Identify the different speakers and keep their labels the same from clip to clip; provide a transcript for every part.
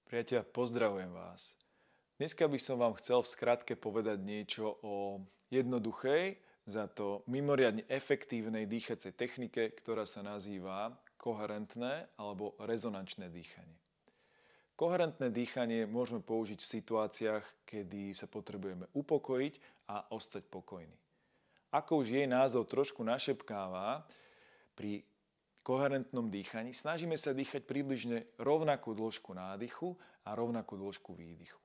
Speaker 1: Priatelia, pozdravujem vás. Dneska by som vám chcel v skratke povedať niečo o jednoduchej, za to mimoriadne efektívnej dýchacej technike, ktorá sa nazýva koherentné alebo rezonančné dýchanie. Koherentné dýchanie môžeme použiť v situáciách, kedy sa potrebujeme upokojiť a ostať pokojní. Ako už jej názov trošku našepkáva, pri koherentnom dýchaní snažíme sa dýchať približne rovnakú dĺžku nádychu a rovnakú dĺžku výdychu.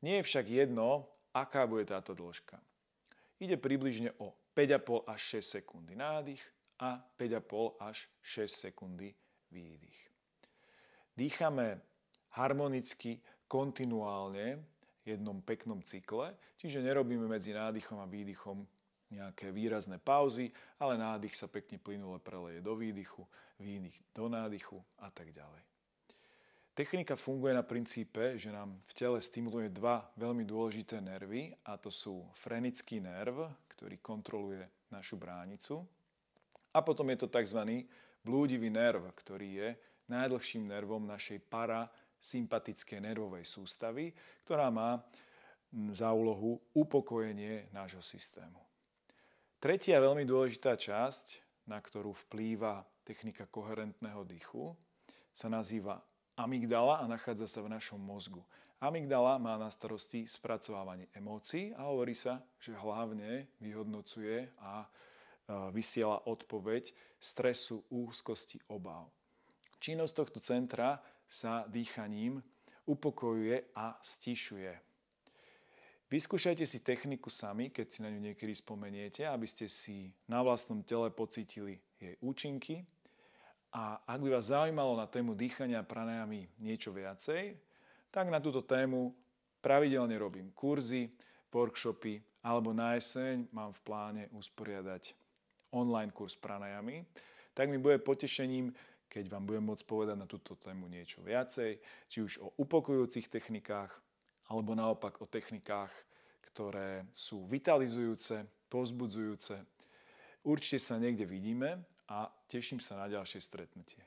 Speaker 1: Nie je však jedno, aká bude táto dĺžka. Ide približne o 5,5 až 6 sekundy nádych a 5,5 až 6 sekundy výdych. Dýchame harmonicky, kontinuálne v jednom peknom cykle, čiže nerobíme medzi nádychom a výdychom nejaké výrazné pauzy, ale nádych sa pekne plynule preleje do výdychu, výdych do nádychu a tak ďalej. Technika funguje na princípe, že nám v tele stimuluje dva veľmi dôležité nervy, a to sú frenický nerv, ktorý kontroluje našu bránicu, a potom je to tzv. Blúdivý nerv, ktorý je najdlhším nervom našej parasympatickej nervovej sústavy, ktorá má za úlohu upokojenie nášho systému. Tretia veľmi dôležitá časť, na ktorú vplýva technika koherentného dýchu, sa nazýva amygdala a nachádza sa v našom mozgu. Amygdala má na starosti spracovávanie emócií a hovorí sa, že hlavne vyhodnocuje a vysiela odpoveď stresu, úzkosti, obáv. Činnosť tohto centra sa dýchaním upokojuje a stišuje. Vyskúšajte si techniku sami, keď si na ňu niekedy spomeniete, aby ste si na vlastnom tele pocítili jej účinky. A ak by vás zaujímalo na tému dýchania a pranajamy niečo viacej, tak na túto tému pravidelne robím kurzy, workshopy, alebo na jeseň mám v pláne usporiadať online kurz pranajamy. Tak mi bude potešením, keď vám budem môcť povedať na túto tému niečo viacej, či už o upokojujúcich technikách, alebo naopak o technikách, ktoré sú vitalizujúce, povzbudzujúce. Určite sa niekde vidíme a teším sa na ďalšie stretnutie.